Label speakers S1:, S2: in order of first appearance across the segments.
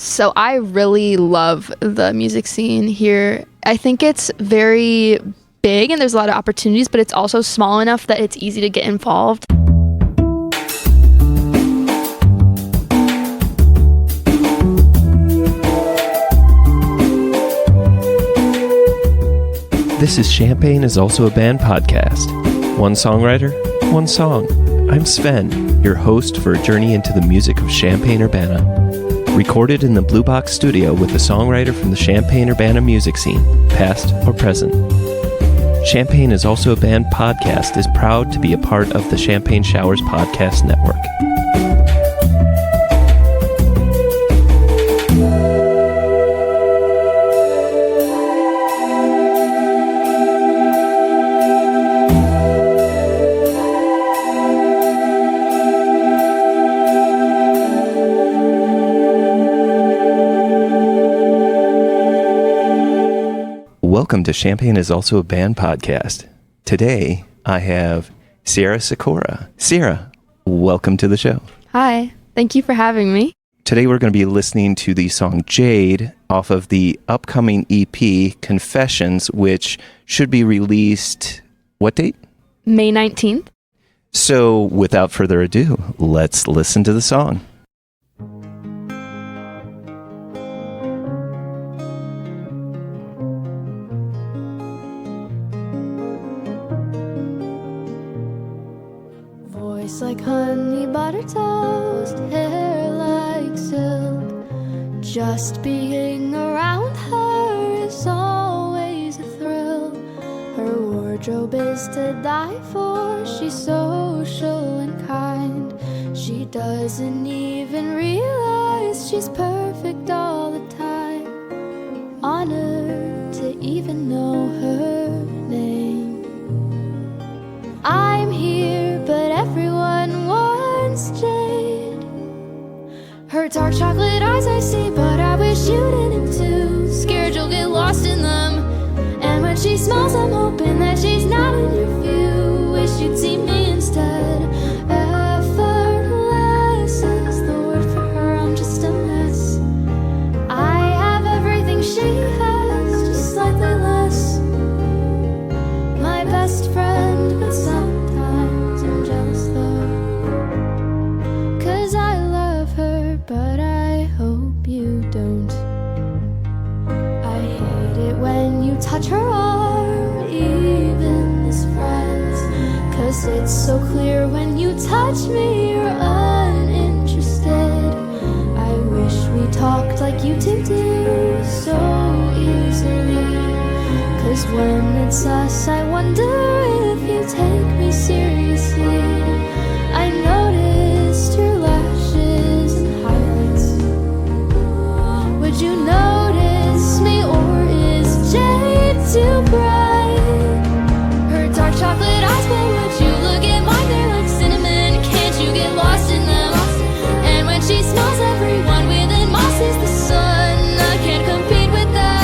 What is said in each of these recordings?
S1: So I really love the music scene here. I think it's very big and there's a lot of opportunities, but it's also small enough that it's easy to get involved.
S2: This is Champaign is Also a Band podcast. One songwriter, one song. I'm Sven, your host for a journey into the music of Champaign-Urbana. Recorded in the Blue Box studio with a songwriter from the Champaign-Urbana music scene, past or present. Champaign is Also a Band podcast is proud to be a part of the Champaign Showers Podcast Network. Welcome to Champaign is Also a Band podcast. Today, I have Sierra Sikora. Sierra, welcome to the show.
S1: Hi, thank you for having me.
S2: Today, we're going to be listening to the song Jade off of the upcoming EP, Confessions, which should be released, what date?
S1: May 19th.
S2: So, without further ado, let's listen to the song.
S3: Like honey butter toast, hair like silk. Just being around her is always a thrill. Her wardrobe is to die for. She's social and kind. She doesn't even realize she's perfect all the time. Honored to even know her name. I'm here, but everyone wants Jade. Her dark chocolate eyes I see, but I wish you didn't too. Scared you'll get lost in them. And when she smiles, I'm hoping that she's not in your view. Wish you'd see me instead. Effortless is the word for her, I'm just a mess. I have everything she has, just slightly less. My best friend, but sometimes I'm jealous though. 'Cause I love her, but I hope you don't. I hate it when you touch her arm, even as friends. 'Cause it's so clear when you touch me, you're uninterested. I wish we talked like you two do, so easily. 'Cause when it's us, I wonder if you take me seriously. I noticed your lashes and highlights. Would you notice me, or is Jade too bright? Her dark chocolate eyes, but would you look at mine? They're like cinnamon, can't you get lost in them? And when she smells, everyone within moss is the sun. I can't compete with that.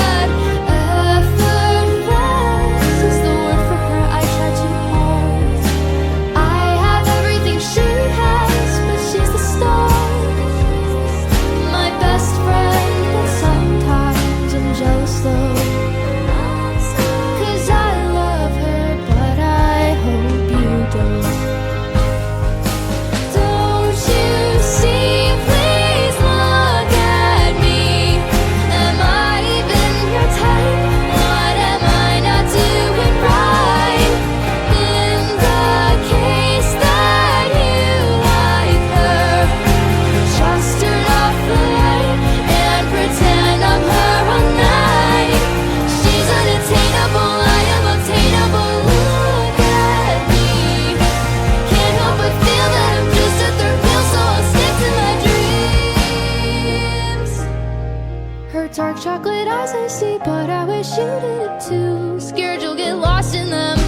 S3: Dark chocolate eyes I see, but I wish you did it too. Scared you'll get lost in them.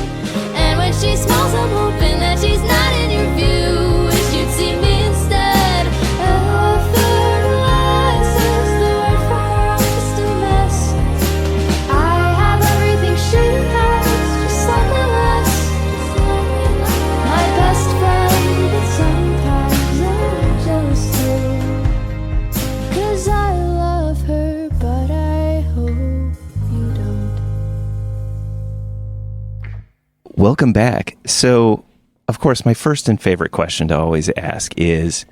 S3: And when she smiles, I'm hoping that she's not in your view. Wish you'd see me instead. Effortless is the word for her, I'm just a mess. I have everything she has, just slightly less. My best friend, but sometimes I'm jealous too. 'Cause I love
S2: Welcome back. So, of course, my first and favorite question to always ask is,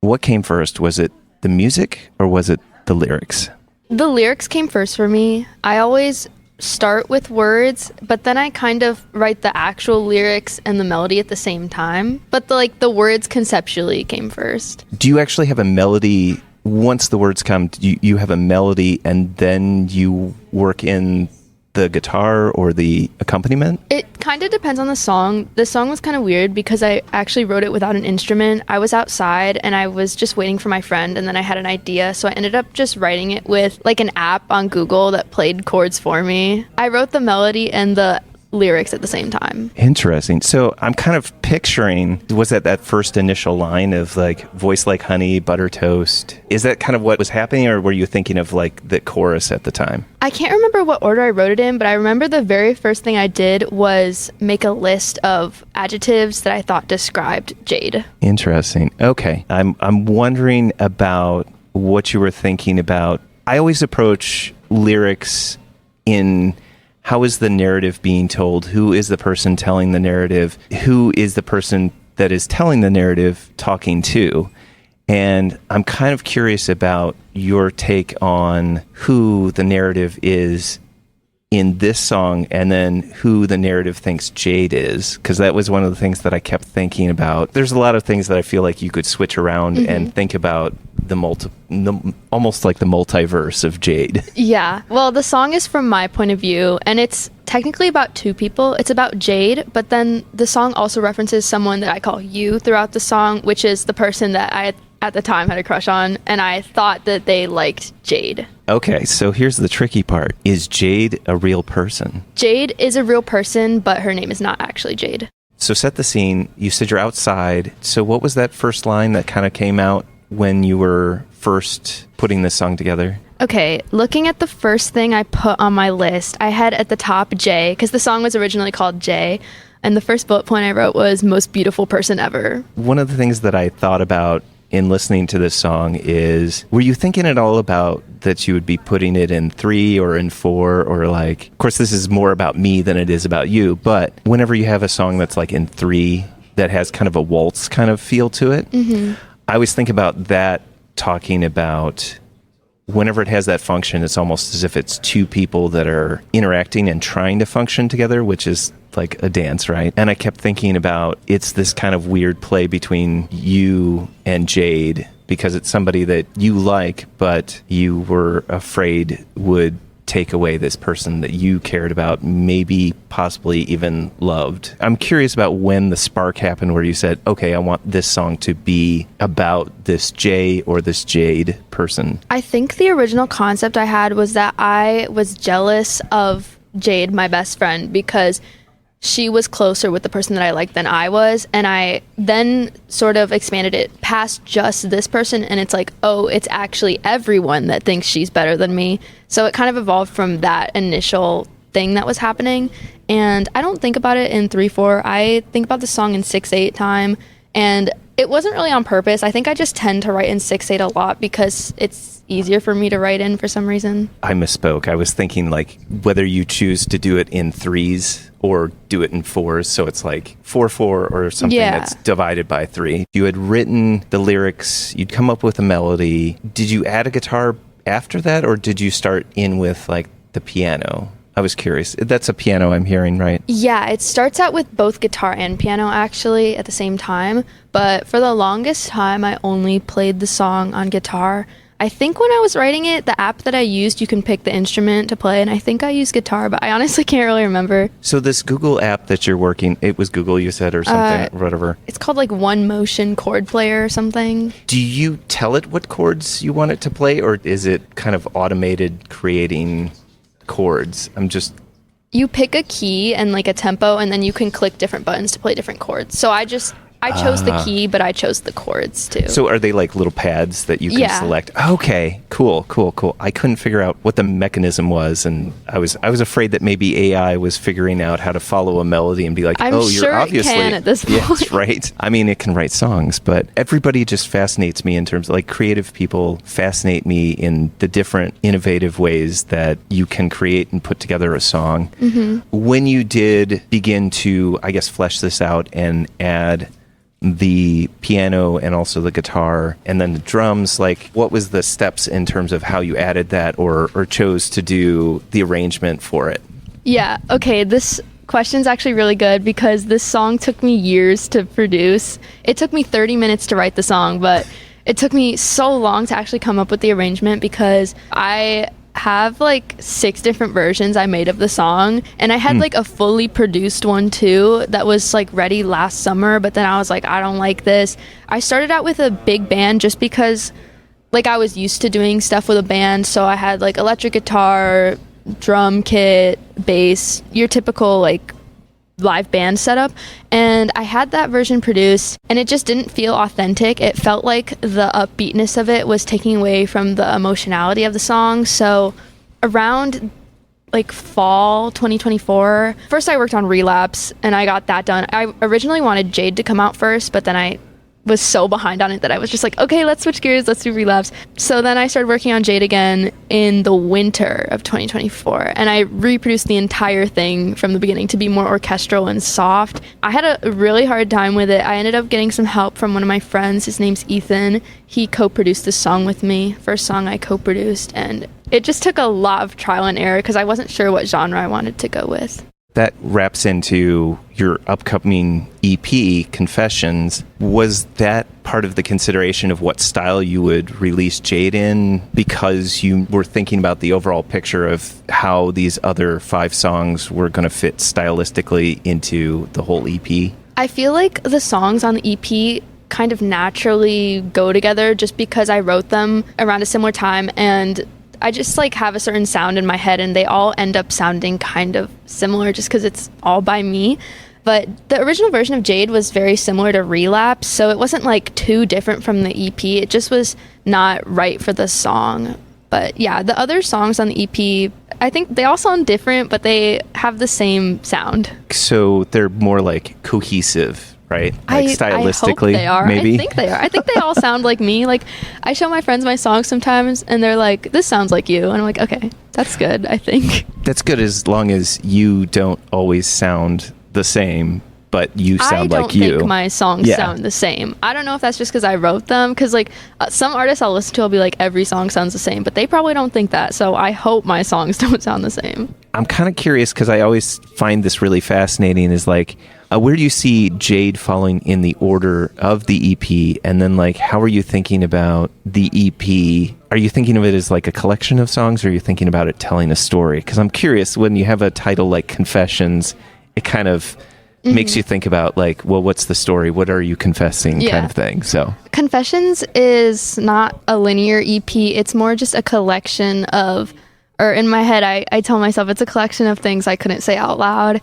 S2: what came first? Was it the music or was it the lyrics?
S1: The lyrics came first for me. I always start with words, but then I kind of write the actual lyrics and the melody at the same time. But the words conceptually came first.
S2: Do you actually have a melody? Once the words come, do you have a melody and then you work in the guitar or the accompaniment?
S1: It kind of depends on the song. The song was kind of weird because I actually wrote it without an instrument. I was outside and I was just waiting for my friend, and then I had an idea, so I ended up just writing it with like an app on Google that played chords for me. I wrote the melody and the lyrics at the same time.
S2: Interesting. So I'm kind of picturing, was that first initial line of like voice like honey, butter toast? Is that kind of what was happening, or were you thinking of like the chorus at the time?
S1: I can't remember what order I wrote it in, but I remember the very first thing I did was make a list of adjectives that I thought described Jade.
S2: Interesting. Okay. I'm wondering about what you were thinking about. I always approach lyrics in how is the narrative being told? Who is the person telling the narrative? Who is the person that is telling the narrative talking to? And I'm kind of curious about your take on who the narrative is in this song, and then who the narrative thinks Jade is, because that was one of the things that I kept thinking about. There's a lot of things that I feel like you could switch around and think about almost like the multiverse of Jade.
S1: Yeah. Well, the song is from my point of view, and it's technically about two people. It's about Jade, but then the song also references someone that I call you throughout the song, which is the person that I at the time had a crush on, and I thought that they liked Jade.
S2: Okay, so here's the tricky part. Is Jade a real person?
S1: Jade is a real person, but her name is not actually Jade.
S2: So set the scene. You said you're outside. So what was that first line that kind of came out when you were first putting this song together?
S1: Okay, looking at the first thing I put on my list, I had at the top J, because the song was originally called J, and the first bullet point I wrote was most beautiful person ever.
S2: One of the things that I thought about in listening to this song is, were you thinking at all about that you would be putting it in 3 or in 4, or like, of course this is more about me than it is about you, but whenever you have a song that's like in 3 that has kind of a waltz kind of feel to it, I always think about that, talking about whenever it has that function, it's almost as if it's two people that are interacting and trying to function together, which is like a dance, right? And I kept thinking about, it's this kind of weird play between you and Jade, because it's somebody that you like, but you were afraid would take away this person that you cared about, maybe possibly even loved. I'm curious about when the spark happened where you said, okay, I want this song to be about this Jay or this Jade person.
S1: I think the original concept I had was that I was jealous of Jade, my best friend, because she was closer with the person that I liked than I was, and I then sort of expanded it past just this person, and it's like, oh, it's actually everyone that thinks she's better than me. So it kind of evolved from that initial thing that was happening, and I don't think about it in 3/4. I think about the song in 6/8 time, and it wasn't really on purpose. I think I just tend to write in 6/8 a lot because it's easier for me to write in for some reason.
S2: I misspoke. I was thinking like whether you choose to do it in 3s or do it in 4s, so it's like 4/4 or something that's divided by 3. You had written the lyrics, you'd come up with a melody. Did you add a guitar after that, or did you start in with like the piano? I was curious. That's a piano I'm hearing, right?
S1: Yeah, it starts out with both guitar and piano actually at the same time, but for the longest time I only played the song on guitar. I think when I was writing it, the app that I used, you can pick the instrument to play, and I think I used guitar, but I honestly can't really remember.
S2: So this Google app that you're working, it was Google you said, or something, or whatever.
S1: It's called like One Motion Chord Player or something.
S2: Do you tell it what chords you want it to play, or is it kind of automated creating chords?
S1: You pick a key and like a tempo, and then you can click different buttons to play different chords. So I just I chose the key, but I chose the chords too.
S2: So are they like little pads that you can select? Okay, cool. I couldn't figure out what the mechanism was, and I was afraid that maybe AI was figuring out how to follow a melody and be like,
S1: I'm
S2: you're
S1: sure
S2: obviously...
S1: it can at this point.
S2: Yes, right. I mean, it can write songs, but everybody just fascinates me in terms of like creative people fascinate me in the different innovative ways that you can create and put together a song. Mm-hmm. When you did begin to, I guess, flesh this out and add the piano and also the guitar and then the drums, like what was the steps in terms of how you added that or chose to do the arrangement for it?
S1: Yeah, okay, this question's actually really good because this song took me years to produce. It took me 30 minutes to write the song, but it took me so long to actually come up with the arrangement because I have like 6 different versions I made of the song, and I had like a fully produced one too that was like ready last summer, but then I was like, I don't like this. I started out with a big band just because like I was used to doing stuff with a band, so I had like electric guitar, drum kit, bass, your typical like live band setup, and I had that version produced and it just didn't feel authentic. It felt like the upbeatness of it was taking away from the emotionality of the song. So around like fall 2024, first I worked on Relapse and I got that done. I originally wanted Jade to come out first, but then I was so behind on it that I was just like, okay, let's switch gears, let's do Relapse. So then I started working on Jade again in the winter of 2024, and I reproduced the entire thing from the beginning to be more orchestral and soft. I had a really hard time with it. I ended up getting some help from one of my friends. His name's Ethan. He co-produced this song with me, first song I co-produced, and it just took a lot of trial and error because I wasn't sure what genre I wanted to go with.
S2: That wraps into your upcoming EP, Confessions. Was that part of the consideration of what style you would release Jade in because you were thinking about the overall picture of how these other 5 songs were going to fit stylistically into the whole EP?
S1: I feel like the songs on the EP kind of naturally go together just because I wrote them around a similar time, and I just like have a certain sound in my head and they all end up sounding kind of similar just because it's all by me. But the original version of Jade was very similar to Relapse, so it wasn't like too different from the EP. It just was not right for the song. But yeah, the other songs on the EP, I think they all sound different, but they have the same sound.
S2: So they're more like cohesive, right? Like stylistically,
S1: I hope they are.
S2: Maybe?
S1: I think they are. I think they all sound like me. Like, I show my friends my songs sometimes, and they're like, this sounds like you. And I'm like, okay, that's good, I think.
S2: That's good as long as you don't always sound the same, but you sound like you.
S1: I don't think my songs sound the same. I don't know if that's just because I wrote them, because like some artists I'll listen to, I'll be like, every song sounds the same, but they probably don't think that. So I hope my songs don't sound the same.
S2: I'm kind of curious because I always find this really fascinating is like, where do you see Jade falling in the order of the EP? And then like, how are you thinking about the EP? Are you thinking of it as like a collection of songs, or are you thinking about it telling a story? Because I'm curious, when you have a title like Confessions, it kind of makes you think about like, well, what's the story? What are you confessing kind of thing? So
S1: Confessions is not a linear EP. It's more just a collection of, or in my head, I tell myself it's a collection of things I couldn't say out loud.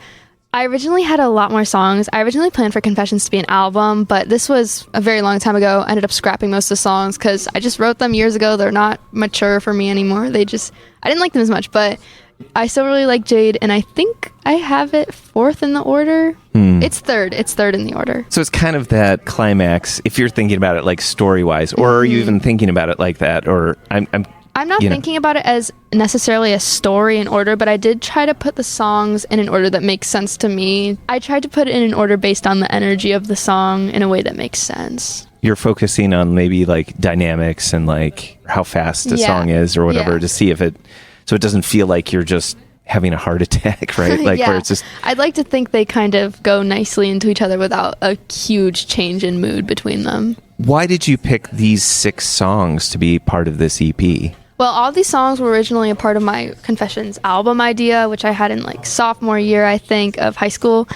S1: I originally had a lot more songs. I originally planned for Confessions to be an album, but this was a very long time ago. I ended up scrapping most of the songs because I just wrote them years ago. They're not mature for me anymore. I didn't like them as much, but I still really like Jade, and I think I have it 4th in the order. It's third in the order.
S2: So it's kind of that climax, if you're thinking about it like story-wise, or are you even thinking about it like that? Or I'm
S1: not thinking about it as necessarily a story in order, but I did try to put the songs in an order that makes sense to me. I tried to put it in an order based on the energy of the song in a way that makes sense. You're
S2: focusing on maybe like dynamics and like how fast a song is or whatever to see if it, so it doesn't feel like you're just having a heart attack, right? Like where it's just...
S1: I'd like to think they kind of go nicely into each other without a huge change in mood between them.
S2: Why did you pick these 6 songs to be part of this EP?
S1: Well, all these songs were originally a part of my Confessions album idea, which I had in like sophomore year, I think, of high school.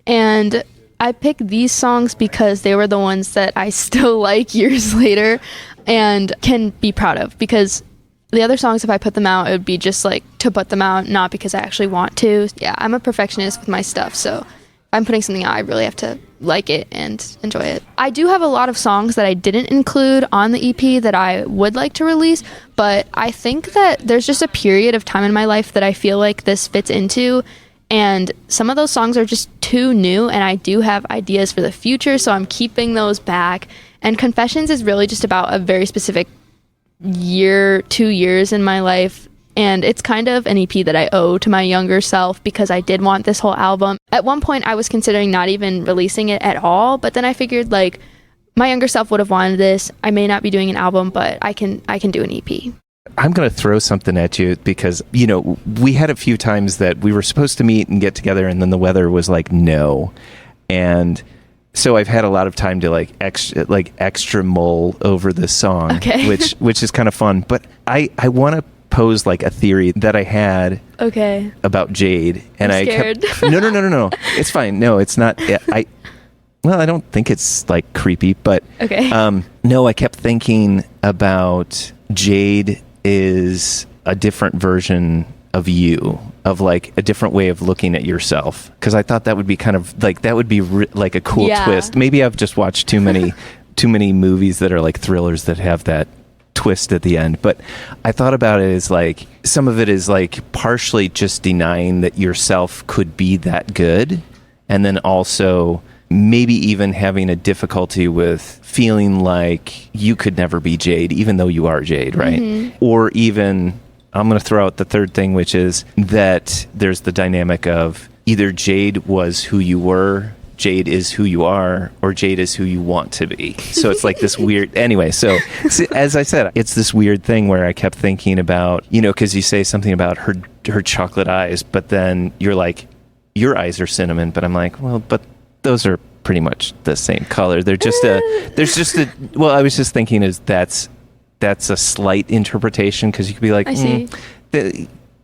S1: And I picked these songs because they were the ones that I still like years later and can be proud of, because the other songs, if I put them out, it would be just like to put them out, not because I actually want to. Yeah, I'm a perfectionist with my stuff, so if I'm putting something out, I really have to like it and enjoy it. I do have a lot of songs that I didn't include on the EP that I would like to release, but I think that there's just a period of time in my life that I feel like this fits into, and some of those songs are just too new, and I do have ideas for the future, so I'm keeping those back. And Confessions is really just about a very specific 2 years in my life, and it's kind of an EP that I owe to my younger self because I did want this whole album. At one point I was considering not even releasing it at all, but then I figured like my younger self would have wanted this. I may not be doing an album, but I can do an EP.
S2: I'm going to throw something at you because, you know, we had a few times that we were supposed to meet and get together, and then the weather was like, no. And so I've had a lot of time to extra mull over this song,
S1: okay.
S2: which is kind of fun. But I want to pose like a theory that I had about Jade, and
S1: I'm scared.
S2: No. It's fine. No, it's not. I don't think it's like creepy, but
S1: okay.
S2: No, I kept thinking about Jade is a different version of you, of like a different way of looking at yourself, because I thought that would be kind of like that would be like a cool twist. Maybe I've just watched too many movies that are like thrillers that have that twist at the end, but I thought about it as like some of it is like partially just denying that yourself could be that good, and then also maybe even having a difficulty with feeling like you could never be Jade, even though you are Jade, right? Mm-hmm. Or even, I'm going to throw out the third thing, which is that there's the dynamic of either Jade was who you were, Jade is who you are, or Jade is who you want to be. So it's like this weird... Anyway, so as I said, it's this weird thing where I kept thinking about, you know, because you say something about her chocolate eyes, but then you're like, your eyes are cinnamon, but I'm like, well, but those are pretty much the same color. They're just well, I was just thinking that's a slight interpretation, because you could be like,
S1: I see.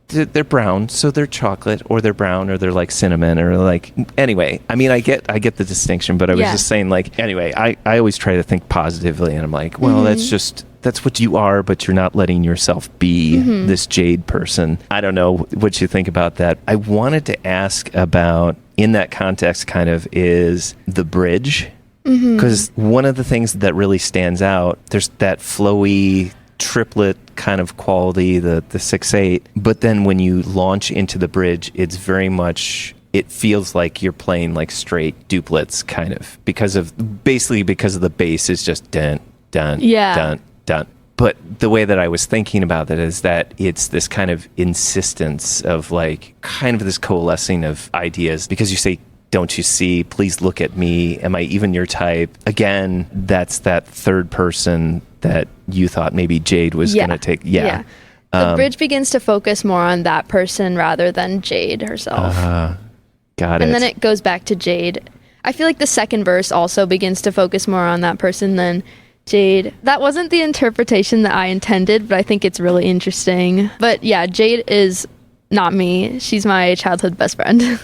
S2: They're brown, so they're chocolate, or they're brown, or they're like cinnamon, or like, anyway, I mean, I get the distinction, but I was just saying, like, anyway, I always try to think positively, and I'm like, well, that's what you are, but you're not letting yourself be this Jade person. I don't know what you think about that. I wanted to ask about, in that context, kind of, is the bridge, because one of the things that really stands out, there's that flowy triplet kind of quality, the 6/8, but then when you launch into the bridge, it's very much, it feels like you're playing like straight duplets, kind of, because of the bass is just dun dun dun dun. But the way that I was thinking about that is that it's this kind of insistence of like kind of this coalescing of ideas, because you say, don't you see, please look at me, am I even your type? Again, that's that third person that you thought maybe Jade was going to take. The
S1: bridge begins to focus more on that person rather than Jade herself.
S2: Got it.
S1: And then it goes back to Jade. I feel like the second verse also begins to focus more on that person than Jade. That wasn't the interpretation that I intended, but I think it's really interesting. But yeah, Jade is not me. She's my childhood best friend.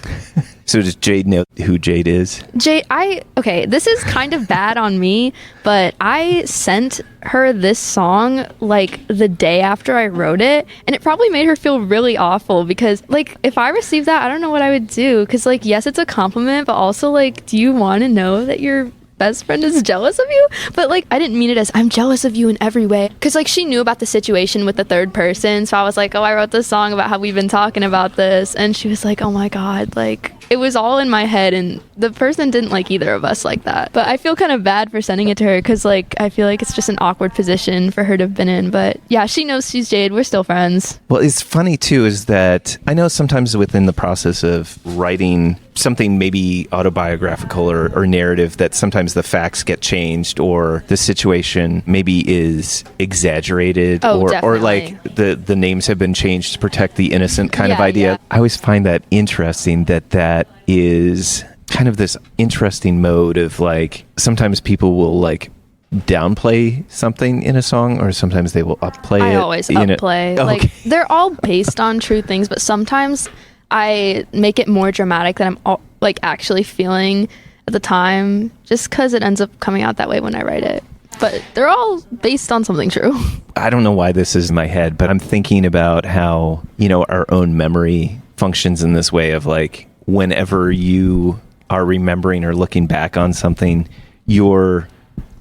S2: So does Jade know who Jade is? Okay, this is kind of bad on me, but I sent her this song like the day after I wrote it, and it probably made her feel really awful, because like if I received that, I don't know what I would do, because like, yes, it's a compliment, but also like, do you want to know that your best friend is jealous of you? But like, I didn't mean it as I'm jealous of you in every way, because like she knew about the situation with the third person, so I was like, oh, I wrote this song about how we've been talking about this, and she was like, oh my god, like it was all in my head, and the person didn't like either of us like that. But I feel kind of bad for sending it to her, because like I feel like it's just an awkward position for her to have been in. But yeah, she knows she's Jade. We're still friends. Well, it's funny too, is that I know sometimes within the process of writing something maybe autobiographical or narrative, that sometimes the facts get changed, or the situation maybe is exaggerated, or like the names have been changed to protect the innocent kind of idea. Yeah. I always find that interesting, that is kind of this interesting mode of like, sometimes people will like downplay something in a song, or sometimes they will upplay it.
S1: I always upplay. Like they're all based on true things, but sometimes I make it more dramatic than I'm like actually feeling at the time, just because it ends up coming out that way when I write it. But they're all based on something true. I
S2: don't know why this is in my head, but I'm thinking about how, you know, our own memory functions in this way of like, whenever you are remembering or looking back on something, you're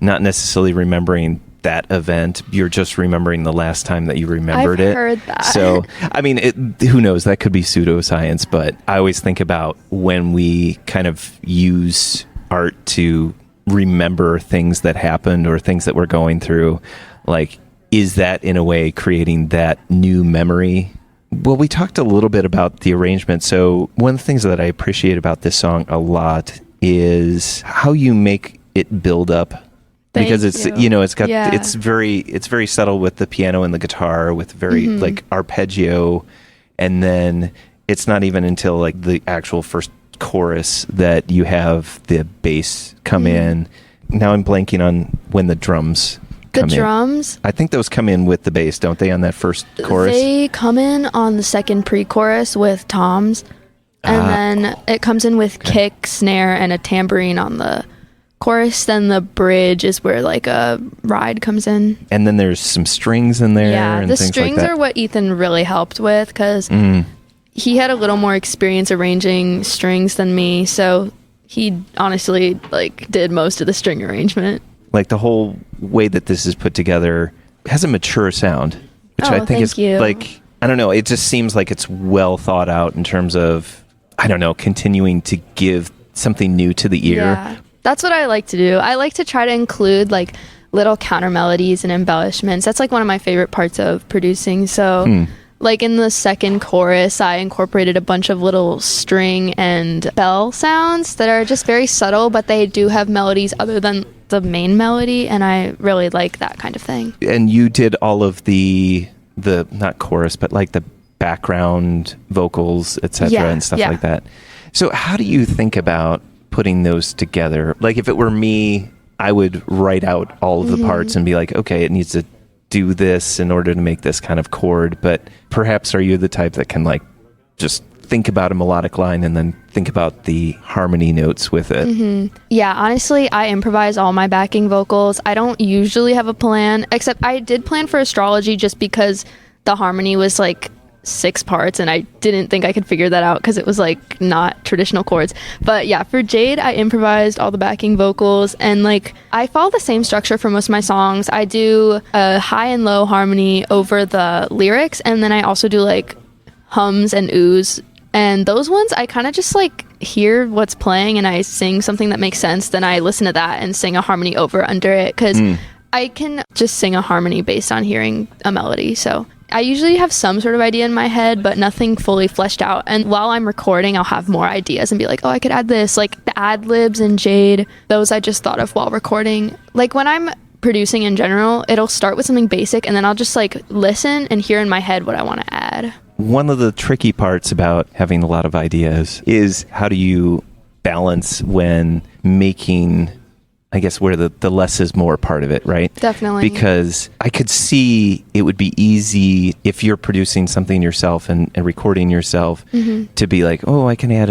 S2: not necessarily remembering that event. You're just remembering the last time that you remembered it.
S1: I've heard that.
S2: So, I mean, who knows? That could be pseudoscience, but I always think about when we kind of use art to remember things that happened or things that we're going through. Like, is that in a way creating that new memory? Well, we talked a little bit about the arrangement. So one of the things that I appreciate about this song a lot is how you make it build up. Because it's it's very subtle with the piano and the guitar, with very like arpeggio, and then it's not even until like the actual first chorus that you have the bass come in. Now I'm blanking on when the drums come in.
S1: Drums?
S2: I think those come in with the bass, don't they, on that first chorus?
S1: They come in on the second pre-chorus with toms, and then it comes in with kick, snare, and a tambourine on the chorus. Then the bridge is where like a ride comes in,
S2: and then there's some strings in there.
S1: Yeah,
S2: and
S1: the
S2: things
S1: strings
S2: like that.
S1: are what Ethan really helped with, because he had a little more experience arranging strings than me, so he honestly like did most of the string arrangement.
S2: Like the whole way that this is put together has a mature sound, which I think is like, I don't know, it just seems like it's well thought out in terms of, I don't know, continuing to give something new to the ear.
S1: Yeah. That's what I like to do. I like to try to include like little counter melodies and embellishments. That's like one of my favorite parts of producing. So like in the second chorus, I incorporated a bunch of little string and bell sounds that are just very subtle, but they do have melodies other than the main melody, and I really like that kind of thing. And
S2: you did all of the not chorus, but like the background vocals, etc. and stuff like that. So how do you think about putting those together? Like if it were me, I would write out all of the parts and be like, okay, it needs to do this in order to make this kind of chord. But perhaps are you the type that can like just think about a melodic line and then think about the harmony notes with it? Yeah, honestly, I improvise all my backing vocals. I don't usually have a plan, except I did plan for astrology just because the harmony was like 6 parts and I didn't think I could figure that out because it was like not traditional chords. But yeah, for Jade, I improvised all the backing vocals, and like I follow the same structure for most of my songs. I do a high and low harmony over the lyrics, and then I also do like hums and oohs, and those ones I kind of just like hear what's playing and I sing something that makes sense, then I listen to that and sing a harmony over under it, because I can just sing a harmony based on hearing a melody. So I usually have some sort of idea in my head, but nothing fully fleshed out. And while I'm recording, I'll have more ideas and be like, oh, I could add this. Like the ad-libs in Jade, those I just thought of while recording. Like when I'm producing in general, it'll start with something basic and then I'll just like listen and hear in my head what I want to add. One of the tricky parts about having a lot of ideas is how do you balance when making, I guess, where the less is more part of it, right? Definitely. Because I could see it would be easy if you're producing something yourself and recording yourself to be like, oh, I can add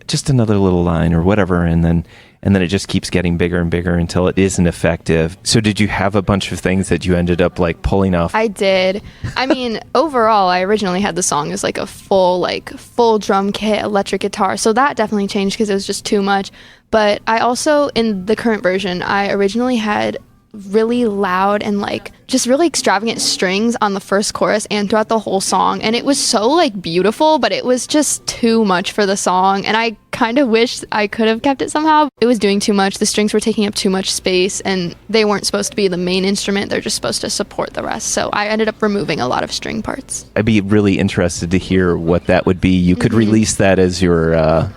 S2: just another little line or whatever, and then it just keeps getting bigger and bigger until it isn't effective. So did you have a bunch of things that you ended up like pulling off? I did. I mean, overall, I originally had the song as like a full drum kit, electric guitar. So that definitely changed because it was just too much. But I also, in the current version, I originally had really loud and like just really extravagant strings on the first chorus and throughout the whole song, and it was so like beautiful, but it was just too much for the song, and I kind of wish I could have kept it somehow. It was doing too much. The strings were taking up too much space, and they weren't supposed to be the main instrument. They're just supposed to support the rest, so I ended up removing a lot of string parts. I'd be really interested to hear what that would be. You could release that as your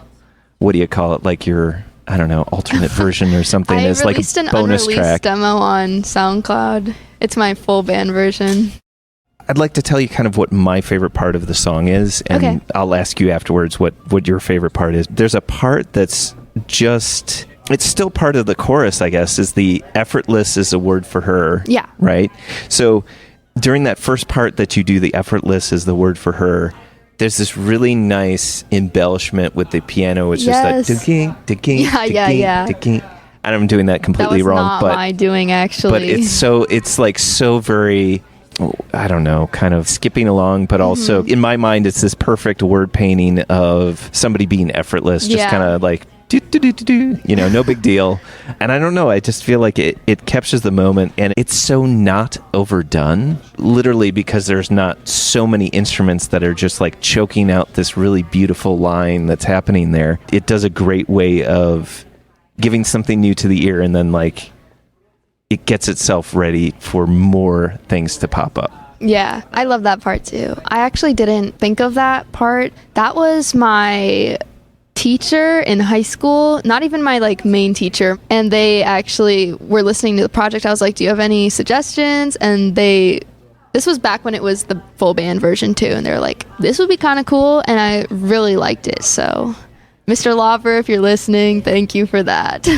S2: what do you call it, like your, I don't know, alternate version or something. It's like a bonus track. I released an unreleased demo on SoundCloud. It's my full band version. I'd like to tell you kind of what my favorite part of the song is, and I'll ask you afterwards what your favorite part is. There's a part that's just, it's still part of the chorus, I guess, is the effortless is a word for her. Yeah. Right? So during that first part that you do, the effortless is the word for her, there's this really nice embellishment with the piano. It's just like ding, ding. And I'm doing that completely wrong. That was not my doing, actually. But it's like so very, I don't know, kind of skipping along, but also in my mind, it's this perfect word painting of somebody being effortless, just kind of like no big deal. And I don't know, I just feel like it captures the moment, and it's so not overdone, literally, because there's not so many instruments that are just like choking out this really beautiful line that's happening there. It does a great way of giving something new to the ear, and then like it gets itself ready for more things to pop up.
S1: Yeah, I love that part too. I actually didn't think of that part. That was my teacher in high school, not even my like main teacher, and they actually were listening to the project. I was like, do you have any suggestions? And this was back when it was the full band version too, and they're like, this would be kind of cool, and I really liked it. So Mr. Lauver, if you're listening, thank you for that.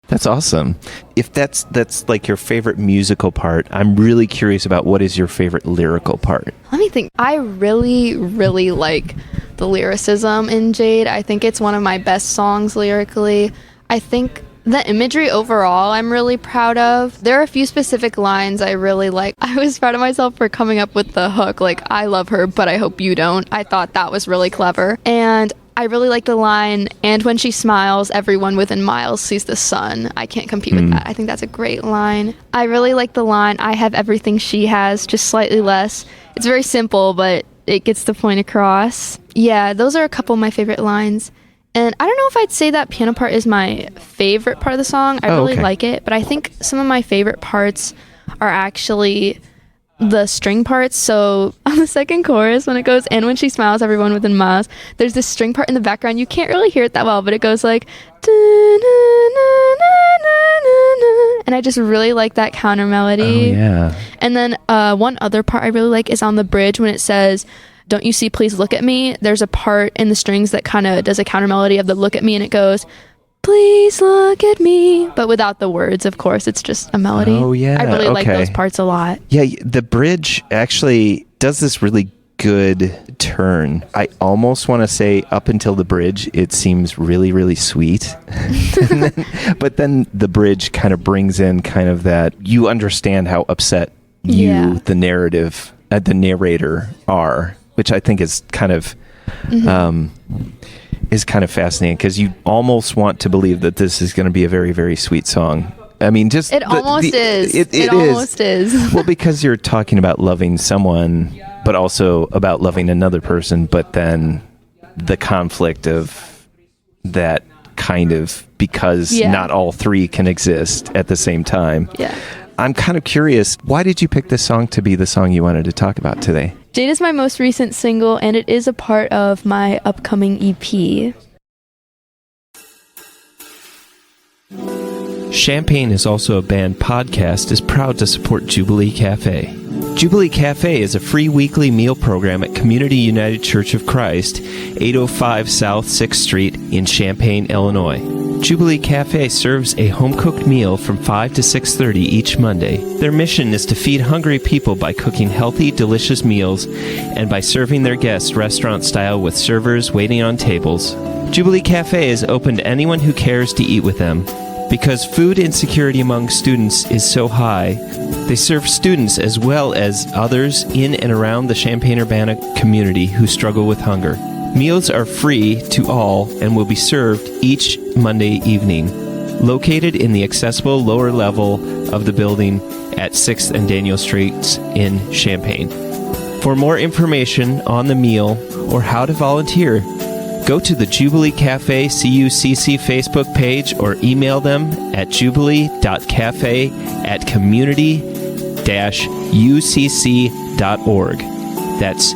S2: That's awesome. If that's like your favorite musical part, I'm really curious about what is your favorite lyrical part.
S1: Let me think. I really, really like the lyricism in Jade. I think it's one of my best songs lyrically. I think the imagery overall I'm really proud of. There are a few specific lines I really like. I was proud of myself for coming up with the hook, like, I love her, but I hope you don't. I thought that was really clever. And I really like the line, and when she smiles, everyone within miles sees the sun. I can't compete with that. I think that's a great line. I really like the line, I have everything she has, just slightly less. It's very simple, but it gets the point across. Yeah, those are a couple of my favorite lines. And I don't know if I'd say that piano part is my favorite part of the song. I really like it, but I think some of my favorite parts are actually the string parts. So on the second chorus, when it goes, and when she smiles, everyone within miles, there's this string part in the background. You can't really hear it that well, but it goes like, and I just really like that counter melody.
S2: Oh, yeah.
S1: And then one other part I really like is on the bridge when it says, don't you see, please look at me. There's a part in the strings that kind of does a counter melody of the look at me, and it goes, please look at me, but without the words, of course. It's just a melody.
S2: Oh, yeah.
S1: I really like those parts a lot.
S2: Yeah, the bridge actually does this really good turn. I almost want to say up until the bridge, it seems really, really sweet. But then the bridge kind of brings in kind of that, you understand how upset the narrative, the narrator are, which I think is kind of... is kind of fascinating, because you almost want to believe that this is going to be a very, very sweet song. I mean, just...
S1: It almost is.
S2: It almost is. Well, because you're talking about loving someone, but also about loving another person, but then the conflict of that kind of, because not all three can exist at the same time.
S1: Yeah.
S2: I'm kind of curious, why did you pick this song to be the song you wanted to talk about today?
S1: Jade is my most recent single, and it is a part of my upcoming EP.
S2: Champagne is also a Band podcast is proud to support Jubilee Cafe. Jubilee Cafe is a free weekly meal program at Community United Church of Christ, 805 South 6th Street in Champaign, Illinois. Jubilee Cafe serves a home-cooked meal from 5 to 6:30 each Monday. Their mission is to feed hungry people by cooking healthy, delicious meals and by serving their guests restaurant-style with servers waiting on tables. Jubilee Cafe is open to anyone who cares to eat with them. Because food insecurity among students is so high, they serve students as well as others in and around the Champaign-Urbana community who struggle with hunger. Meals are free to all and will be served each Monday evening, located in the accessible lower level of the building at 6th and Daniel Streets in Champaign. For more information on the meal or how to volunteer, go to the Jubilee Cafe CUCC Facebook page or email them at jubilee.cafe@community-ucc.org. That's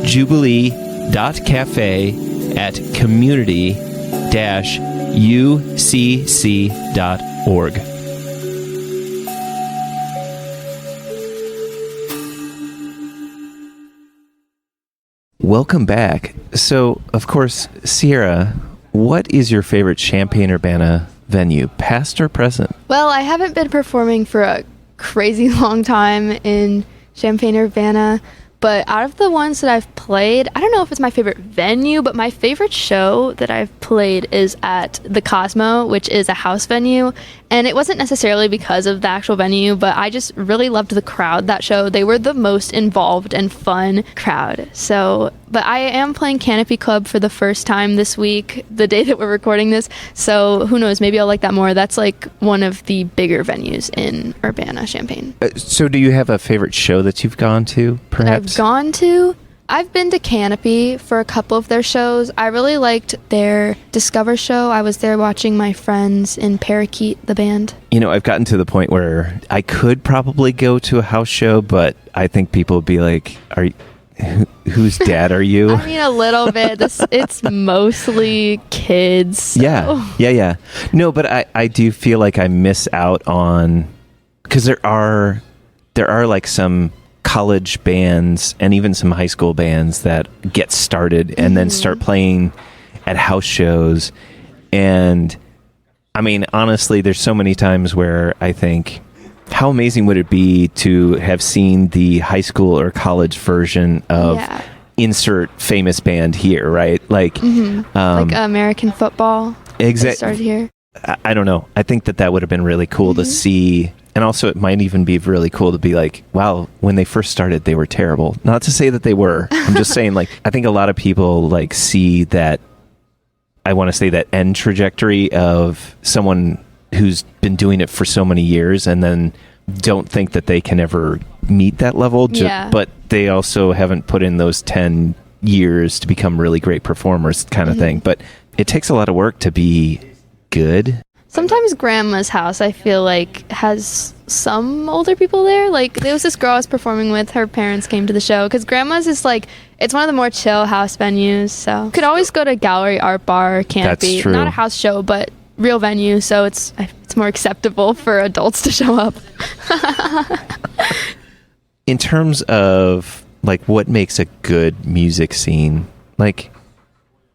S2: jubilee.cafe@community-ucc.org. Welcome back. So, of course, Sierra, what is your favorite Champaign-Urbana venue, past or present?
S1: Well, I haven't been performing for a crazy long time in Champaign-Urbana, but out of the ones that I've played, I don't know if it's my favorite venue, but my favorite show that I've played is at the Cosmo, which is a house venue, And it wasn't necessarily because of the actual venue, but I just really loved the crowd that show. They were the most involved and fun crowd. So, but I am playing Canopy Club for the first time this week, the day that we're recording this. So who knows, maybe I'll like that more. That's like one of the bigger venues in Urbana-Champaign.
S2: So do you have a favorite show that you've gone to, perhaps?
S1: I've gone to? I've been to Canopy for a couple of their shows. I really liked their Discover show. I was there watching my friends in Parakeet, the band.
S2: You know, I've gotten to the point where I could probably go to a house show, but I think people would be like, whose dad are you?
S1: I mean, a little bit. It's mostly kids. So.
S2: Yeah. No, but I do feel like I miss out on, because there are like some college bands and even some high school bands that get started and then start playing at house shows. And I mean, honestly, there's so many times where I think, how amazing would it be to have seen the high school or college version of insert famous band here, right? Like,
S1: like American football.
S2: Exactly.
S1: Started here.
S2: I don't know. I think that would have been really cool to see. And also, it might even be really cool to be like, wow, when they first started, they were terrible. Not to say that they were. I'm just saying, like, I think a lot of people, like, see that, I want to say that end trajectory of someone who's been doing it for so many years and then don't think that they can ever meet that level. But they also haven't put in those 10 years to become really great performers kind of thing. But it takes a lot of work to be good.
S1: Sometimes Grandma's house, I feel like, has some older people there. Like, there was this girl I was performing with, her parents came to the show, because Grandma's is like, it's one of the more chill house venues, so. You could always go to Gallery Art Bar, Canopy.
S2: That's true.
S1: Not a house show, but real venue, so it's more acceptable for adults to show up.
S2: In terms of, like, what makes a good music scene, like,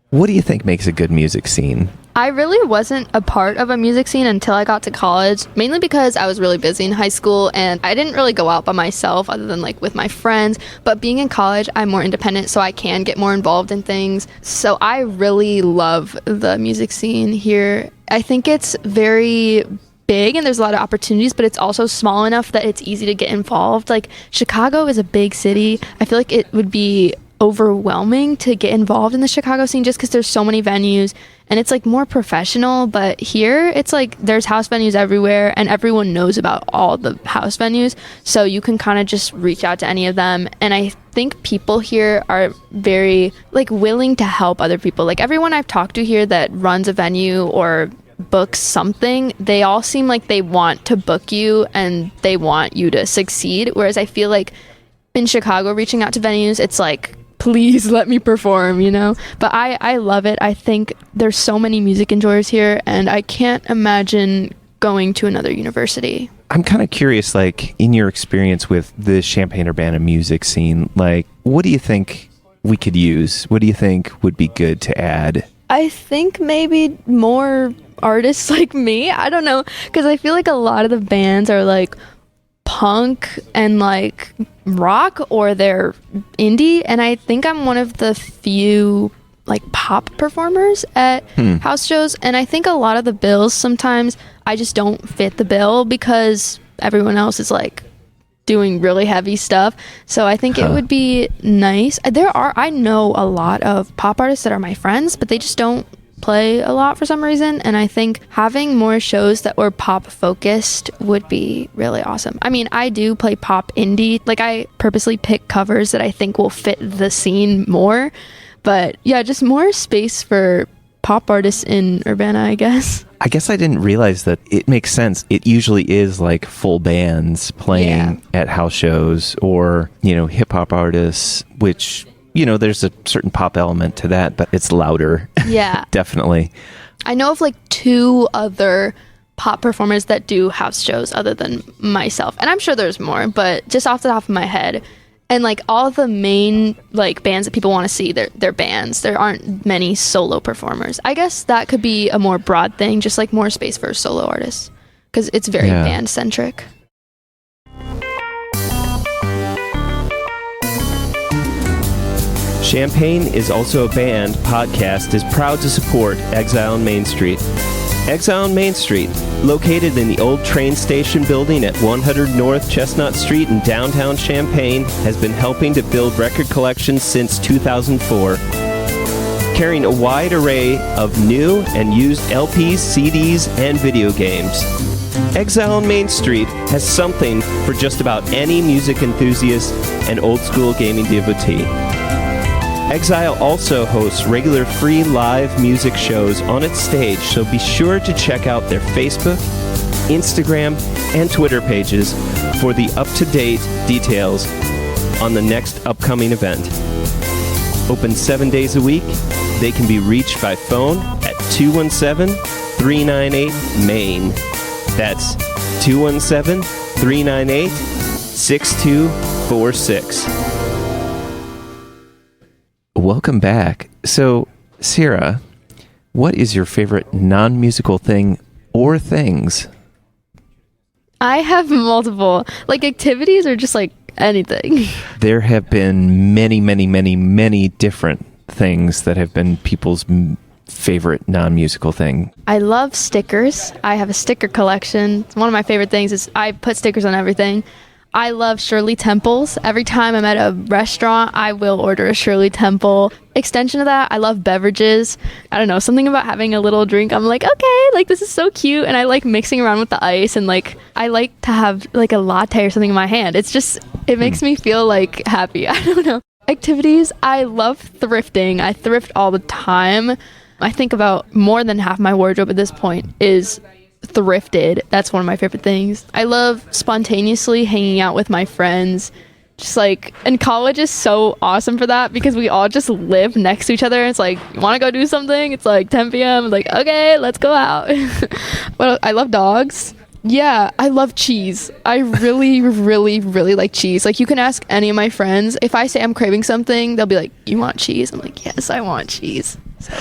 S2: what do you think makes a good music scene?
S1: I really wasn't a part of a music scene until I got to college, mainly because I was really busy in high school and I didn't really go out by myself other than like with my friends. But being in college, I'm more independent, so I can get more involved in things. So I really love the music scene here. I think it's very big and there's a lot of opportunities, but it's also small enough that it's easy to get involved. Like, Chicago is a big city. I feel like it would be overwhelming to get involved in the Chicago scene just because there's so many venues and it's like more professional. But here it's like there's house venues everywhere and everyone knows about all the house venues, so you can kind of just reach out to any of them. And I think people here are very like willing to help other people. Like, everyone I've talked to here that runs a venue or books something, they all seem like they want to book you and they want you to succeed, whereas I feel like in Chicago, reaching out to venues, it's like, please let me perform, you know? But I love it. I think there's so many music enjoyers here, and I can't imagine going to another university.
S2: I'm kind of curious, like, in your experience with the Champaign-Urbana music scene, like, what do you think we could use? What do you think would be good to add?
S1: I think maybe more artists like me. I don't know, because I feel like a lot of the bands are like punk and like rock, or they're indie, and I think I'm one of the few like pop performers at house shows. And I think a lot of the bills, sometimes I just don't fit the bill because everyone else is like doing really heavy stuff. So I think it would be nice. I know a lot of pop artists that are my friends, but they just don't play a lot for some reason, and I think having more shows that were pop focused would be really awesome. I mean, I do play pop indie, like I purposely pick covers that I think will fit the scene more, but yeah, just more space for pop artists in Urbana, I guess.
S2: I guess I didn't realize that. It makes sense. It usually is like full bands playing at house shows, or, you know, hip hop artists, which, you know, there's a certain pop element to that, but it's louder. Yeah. Definitely.
S1: I know of like 2 other pop performers that do house shows other than myself. And I'm sure there's more, but just off the top of my head. And like all the main like bands that people want to see, they're bands. There aren't many solo performers. I guess that could be a more broad thing, just like more space for solo artists, because it's very band centric.
S2: Champaign is Also a Band podcast is proud to support Exile on Main Street. Exile on Main Street, located in the old train station building at 100 North Chestnut Street in downtown Champaign, has been helping to build record collections since 2004. Carrying a wide array of new and used LPs, CDs, and video games. Exile on Main Street has something for just about any music enthusiast and old-school gaming devotee. Exile also hosts regular free live music shows on its stage, so be sure to check out their Facebook, Instagram, and Twitter pages for the up-to-date details on the next upcoming event. Open 7 days a week, they can be reached by phone at 217-398-MAIN. That's 217-398-6246. Welcome back. So, Sierra, what is your favorite non-musical thing or things?
S1: I have multiple, like, activities or just like anything.
S2: There have been many, many, many, many different things that have been people's favorite non-musical thing.
S1: I love stickers. I have a sticker collection. It's one of my favorite things is I put stickers on everything. I love Shirley Temples. Every time I'm at a restaurant, I will order a Shirley Temple. Extension of that, I love beverages. I don't know, something about having a little drink. I'm like, okay, like this is so cute. And I like mixing around with the ice and like, I like to have like a latte or something in my hand. It's just, it makes me feel like happy. I don't know. Activities, I love thrifting. I thrift all the time. I think about more than half my wardrobe at this point is thrifted. That's one of my favorite things. I love spontaneously hanging out with my friends. Just like, and college is so awesome for that because we all just live next to each other. It's like, you want to go do something? It's like 10 p.m. Like, okay, let's go out. But I love dogs. Yeah, I love cheese. I really, really, really like cheese. Like, you can ask any of my friends. If I say I'm craving something, they'll be like, you want cheese? I'm like, yes, I want cheese. So.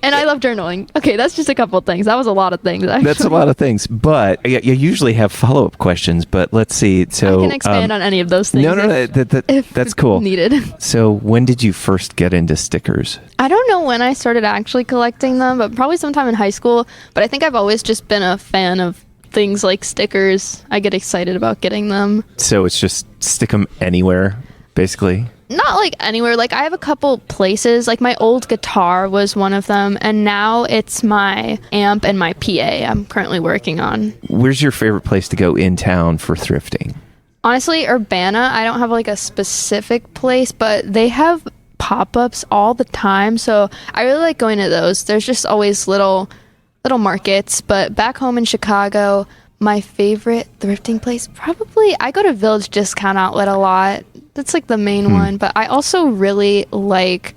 S1: And I love journaling. Okay, that's just a couple of things. That was a lot of things, actually.
S2: That's a lot of things. But you usually have follow-up questions. But let's see. So
S1: I can expand on any of those things.
S2: No, that's cool.
S1: Needed.
S2: So when did you first get into stickers?
S1: I don't know when I started actually collecting them, but probably sometime in high school. But I think I've always just been a fan of things like stickers. I get excited about getting them.
S2: So it's just stick them anywhere, basically?
S1: Not like anywhere. Like, I have a couple places. Like, my old guitar was one of them, and now it's my amp and my PA I'm currently working on.
S2: Where's your favorite place to go in town for thrifting?
S1: Honestly, Urbana. I don't have like a specific place, but they have pop-ups all the time, so I really like going to those. There's just always little markets. But back home in Chicago, my favorite thrifting place, probably, I go to Village Discount Outlet a lot. That's like the main one. But I also really like,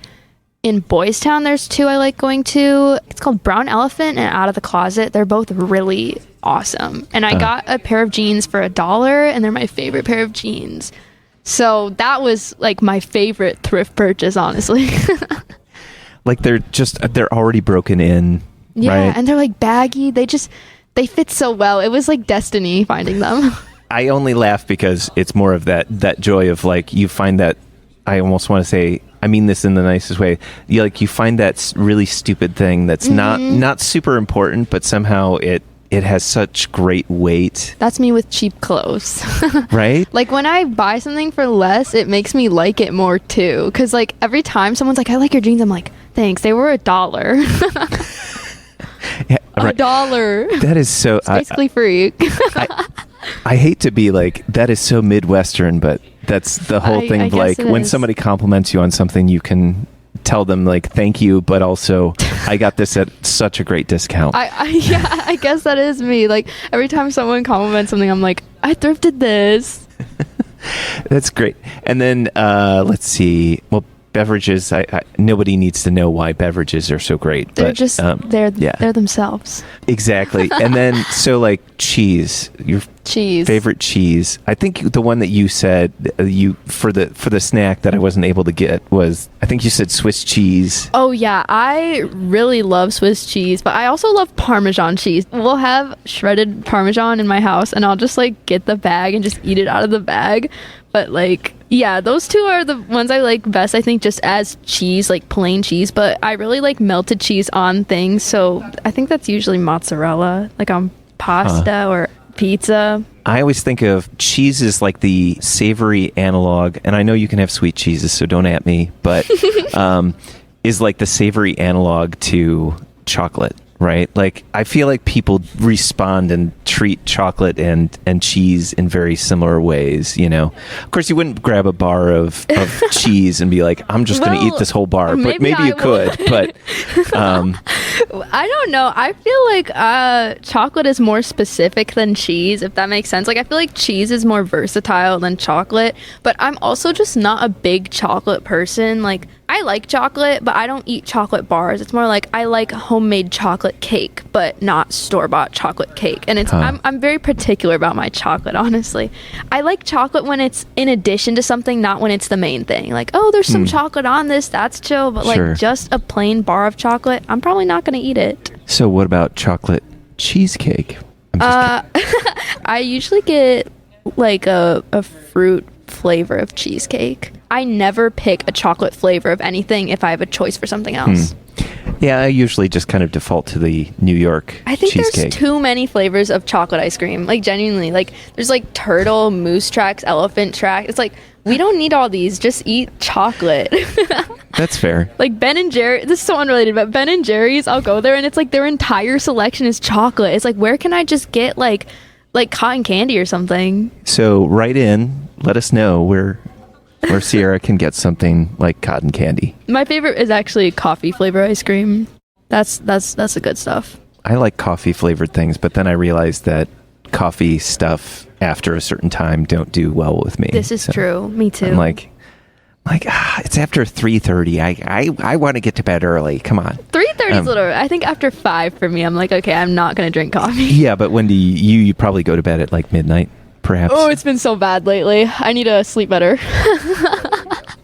S1: in Boys Town, there's two I like going to. It's called Brown Elephant and Out of the Closet. They're both really awesome. And I got a pair of jeans for $1, and they're my favorite pair of jeans. So that was like my favorite thrift purchase, honestly.
S2: Like they're already broken in.
S1: Yeah,
S2: right?
S1: And they're like baggy. They fit so well. It was like destiny finding them.
S2: I only laugh because it's more of that joy of like, you find that, I almost want to say, I mean this in the nicest way, you find that really stupid thing that's not super important, but somehow it has such great weight.
S1: That's me with cheap clothes.
S2: Right?
S1: Like, when I buy something for less, it makes me like it more too. Because like every time someone's like, I like your jeans, I'm like, thanks, they were $1.
S2: Yeah, right.
S1: $1.
S2: That is so...
S1: It's basically free.
S2: I hate to be like, that is so Midwestern, but that's the whole thing of like, when somebody compliments you on something, you can tell them like, thank you, but also, I got this at such a great discount.
S1: I guess that is me. Like, every time someone compliments something, I'm like, I thrifted this.
S2: That's great. And then, let's see. Well, beverages, nobody needs to know why beverages are so great.
S1: They're they're themselves.
S2: Exactly. And then, so like cheese, your
S1: Cheese.
S2: Favorite cheese. I think the one that you said for the snack that I wasn't able to get was, I think you said Swiss cheese.
S1: Oh yeah, I really love Swiss cheese, but I also love Parmesan cheese. We'll have shredded Parmesan in my house, and I'll just like get the bag and just eat it out of the bag. But like, yeah, those two are the ones I like best, I think, just as cheese, like plain cheese. But I really like melted cheese on things, so I think that's usually mozzarella, like on pasta or pizza.
S2: I always think of cheese as like the savory analog, and I know you can have sweet cheeses, so don't at me, but is like the savory analog to chocolate, right? Like, I feel like people respond and treat chocolate and cheese in very similar ways, you know? Of course, you wouldn't grab a bar of cheese and be like, I'm just going to eat this whole bar, but maybe you could, but...
S1: I don't know. I feel like chocolate is more specific than cheese, if that makes sense. Like, I feel like cheese is more versatile than chocolate, but I'm also just not a big chocolate person. Like, I like chocolate, but I don't eat chocolate bars. It's more like I like homemade chocolate cake, but not store-bought chocolate cake. And it's I'm very particular about my chocolate, honestly. I like chocolate when it's in addition to something, not when it's the main thing. Like, oh, there's some chocolate on this, that's chill. But like just a plain bar of chocolate, I'm probably not going to eat it.
S2: So what about chocolate cheesecake?
S1: I usually get like a fruit flavor of cheesecake. I never pick a chocolate flavor of anything if I have a choice for something else.
S2: Yeah, I usually just kind of default to the New York
S1: I think
S2: cheesecake.
S1: There's too many flavors of chocolate ice cream. Like, genuinely. Like, there's like turtle, moose tracks, elephant track. It's like, we don't need all these. Just eat chocolate.
S2: That's fair.
S1: Like Ben and Jerry, this is so unrelated, but Ben and Jerry's, I'll go there and it's like their entire selection is chocolate. It's like, where can I just get like cotton candy or something?
S2: So write in, let us know where Sierra can get something like cotton candy.
S1: My favorite is actually coffee flavor ice cream. That's the good stuff.
S2: I like coffee flavored things, but then I realized that coffee stuff after a certain time don't do well with me.
S1: This is true. Me too.
S2: I'm like it's after 3:30. I want to get to bed early. Come on.
S1: 3:30 is a little. I think after 5 for me, I'm like, okay, I'm not gonna drink coffee.
S2: Yeah, but when do you probably go to bed at like midnight, perhaps?
S1: Oh, it's been so bad lately. I need to sleep better.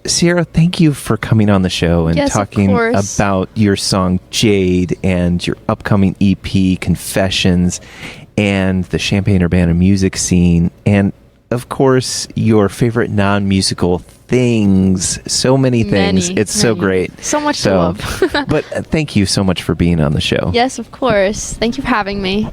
S2: Sierra, thank you for coming on the show and talking about your song Jade and your upcoming EP Confessions and the Champaign-Urbana music scene, and of course your favorite non-musical things. So many things. It's so great.
S1: So much to love.
S2: But thank you so much for being on the show.
S1: Yes, of course. Thank you for having me.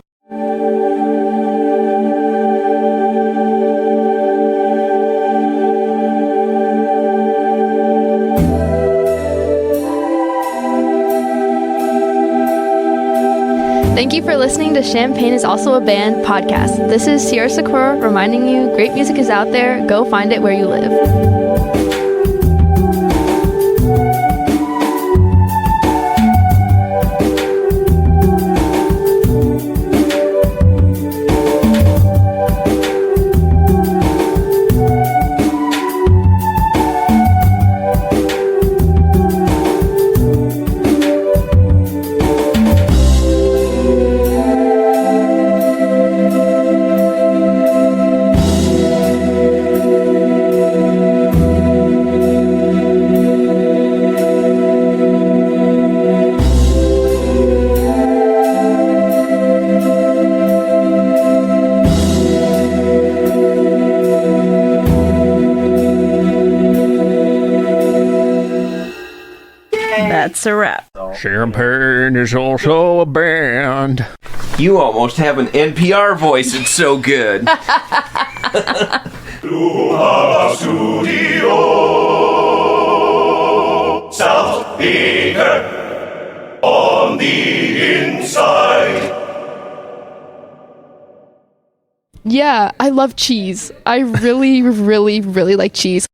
S1: Thank you for listening to Champaign is Also a Band podcast. This is Sierra Sikora reminding you great music is out there. Go find it where you live.
S4: That's a wrap.
S5: Champaign is also a band.
S2: You almost have an NPR voice. It's so good.
S6: South Peter on the inside.
S1: Yeah, I love cheese. I really, really, really like cheese.